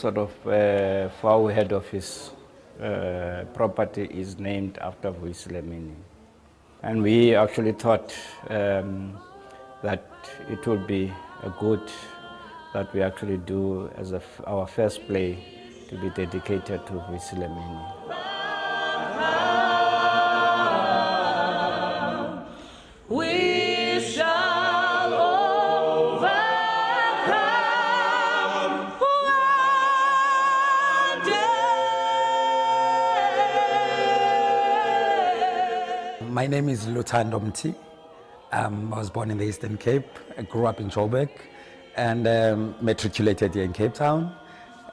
sort of far ahead of his property is named after Vuyisile. And we actually thought that it would be a good that we actually do as our first play to be dedicated to Vuyisile. We shall overcome one day. My name is Luthando Mti. I was born in the Eastern Cape. I grew up in Joburg and matriculated here in Cape Town.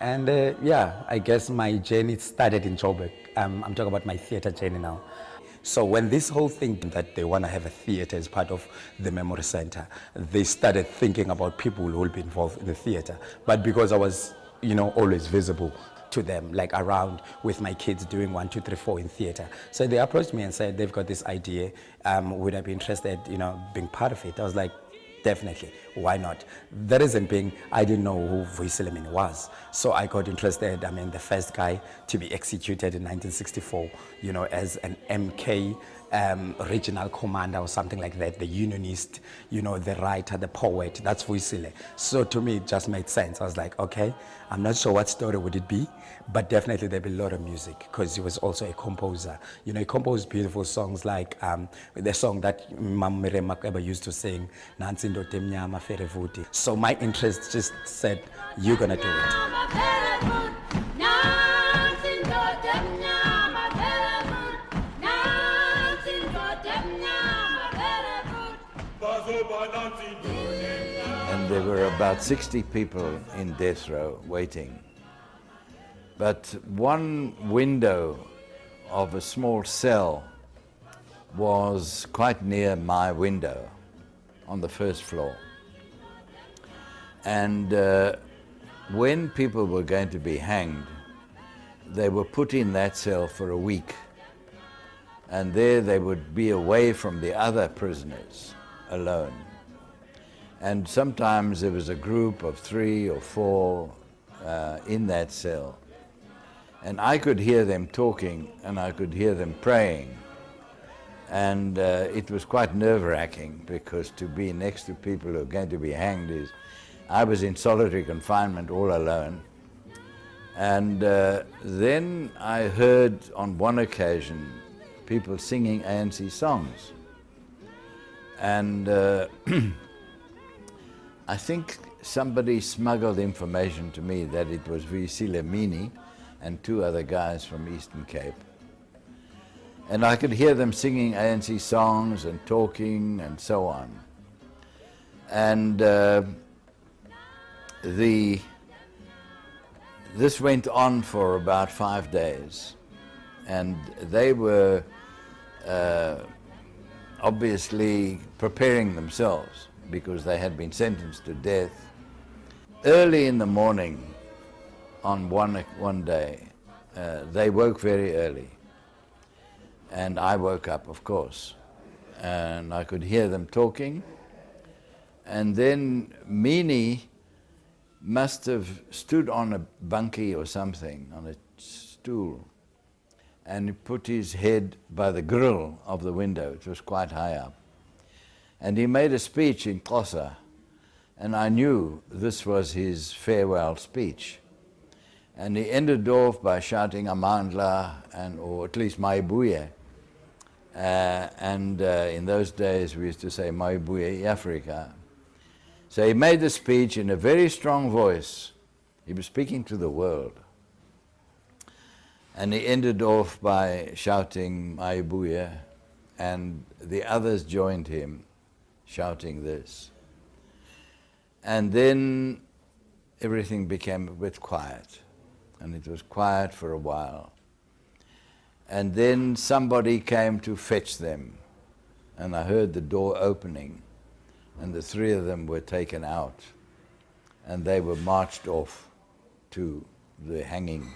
And yeah, I guess my journey started in Joburg. I'm talking about my theater journey now. So when this whole thing that they want to have a theater as part of the memory center, they started thinking about people who will be involved in the theater. But because I was, always visible to them, like around with my kids doing 1, 2, 3, 4 in theater. So they approached me and said, they've got this idea, would I be interested, being part of it? I was like, definitely, why not? The reason being, I didn't know who Vuyisile was. So I got interested. The first guy to be executed in 1964, as an MK regional commander or something like that, the unionist, the writer, the poet, that's Vuyisile. So to me, it just made sense. I was like, okay, I'm not sure what story would it be, but definitely there'd be a lot of music because he was also a composer. He composed beautiful songs like the song that Mam Miriam Makeba used to sing, Nansi Ndote Mnyama Fere Vuti. So my interest just said, you're gonna do it. And there were about 60 people in death row waiting. But one window of a small cell was quite near my window on the first floor. And when people were going to be hanged, they were put in that cell for a week. And there they would be away from the other prisoners, alone. And sometimes there was a group of 3 or 4 in that cell. And I could hear them talking and I could hear them praying. And it was quite nerve-wracking because to be next to people who are going to be hanged is... I was in solitary confinement all alone. And then I heard on one occasion people singing ANC songs. And I think somebody smuggled information to me that it was Vuyisile and 2 other guys from Eastern Cape. And I could hear them singing ANC songs and talking and so on. And this went on for about 5 days. And they were obviously preparing themselves because they had been sentenced to death. Early in the morning, on one day, they woke very early. And I woke up, of course. And I could hear them talking. And then Mini must have stood on a bunkie or something, on a stool, and he put his head by the grill of the window. It was quite high up. And he made a speech in Xhosa, and I knew this was his farewell speech. And he ended off by shouting Amandla, or at least Maibuye. In those days we used to say Maibuye Africa. So he made the speech in a very strong voice. He was speaking to the world. And he ended off by shouting Maibuye, and the others joined him, shouting this. And then everything became a bit quiet, and it was quiet for a while. And then somebody came to fetch them, and I heard the door opening, and the 3 of them were taken out, and they were marched off to the hanging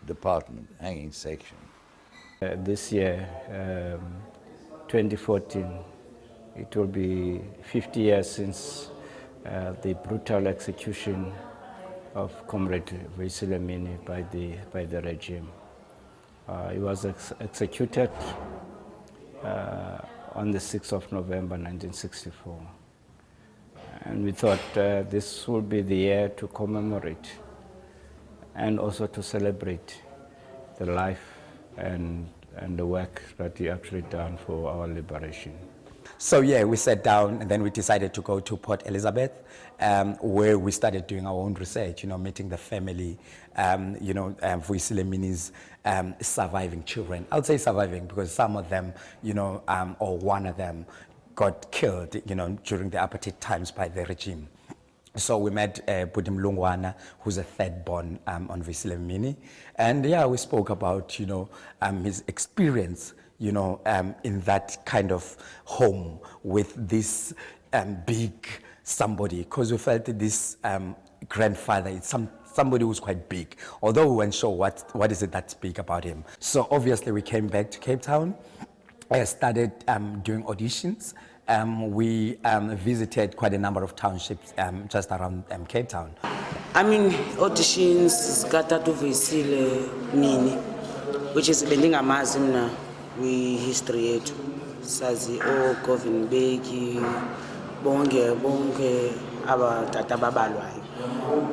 department, hanging section. This year, 2014, it will be 50 years since the brutal execution of Comrade Vuyisile by the regime. He was executed on the 6th of November 1964. And we thought this would be the year to commemorate and also to celebrate the life and the work that he actually done for our liberation. So yeah, we sat down and then we decided to go to Port Elizabeth, where we started doing our own research, meeting the family, Vuyisile Mini's surviving children. I would say surviving because some of them, or one of them got killed, during the apartheid times by the regime. So we met Budim Lungwana, who's a third born on Vuyisile Mini. And yeah, we spoke about, his experience, in that kind of home with this big somebody, because we felt that this grandfather is somebody who's quite big, although we weren't sure what is it that's big about him. So obviously we came back to Cape Town. I started doing auditions. We visited quite a number of townships just around Cape Town. I mean, auditions scattered to Vuyisile Mini, which is bendingamazi mina kwi-history yethu. Sazi Govin Beki, bonke abatata ababalwayo.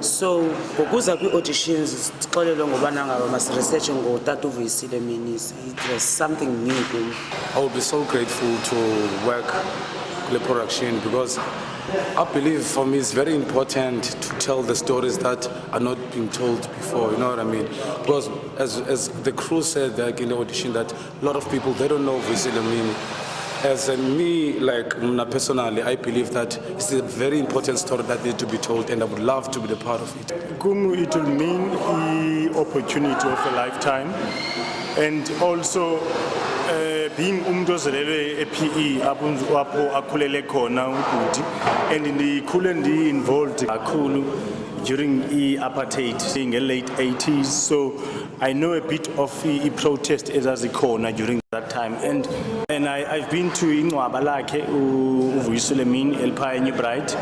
So ngokuza kwi-auditions sixolelwe ngobana ngaba masiresearch ngotata uVuyisile Mini. It was something new to me. I would be so grateful to work with the production because I believe for me it's very important to tell the stories that are not being told before, you know what I mean? Because as the crew said like in the audition that a lot of people, they don't know Vuyisile Mini. As me, like personally, I believe that it's a very important story that needs to be told and I would love to be the part of it. It will mean the opportunity of a lifetime and also being umdozele PE apho akhulele khona ubhuti and ndikhule involved kakhulu during apartheid in the late 80s, so I know a bit of the protest ezazikhona during that time and I've been to ingcwaba lakhe uVuyisile Mini elphaya New Bright,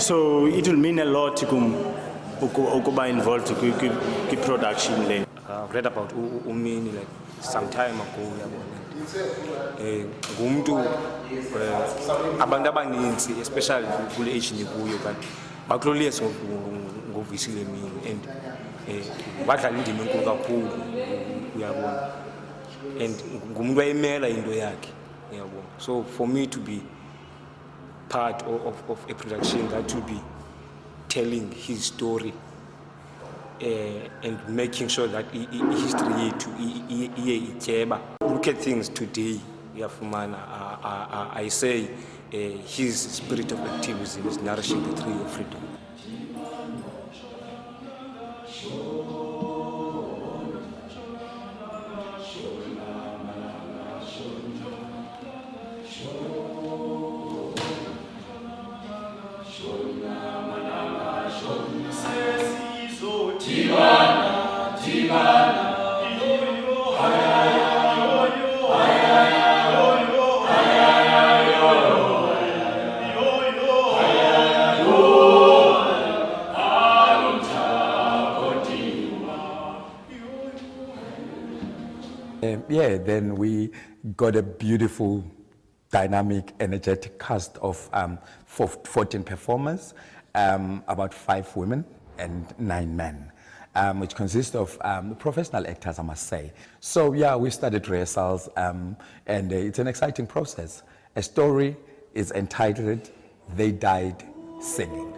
so it will mean a lot ukuba involved in production le. I've read about Umini like some time ago. Ngumuntu abantu abaninzi especially kule age ndikuyo kanti bakuloliyesa ngoVuyisile Mini and badlala indima enkulu kakhulu uyabona and ngumuntu ayemela into yakhe uyabona. So for me to be part of a production that will be telling his story and making sure that history yethu iye ityeba. Look at things today, I say his spirit of activism is nourishing the tree of freedom. Then we got a beautiful, dynamic, energetic cast of 14 performers, about 5 women and 9 men, which consists of professional actors, I must say. So yeah, we started rehearsals, and it's an exciting process. A story is entitled, "They Died Singing."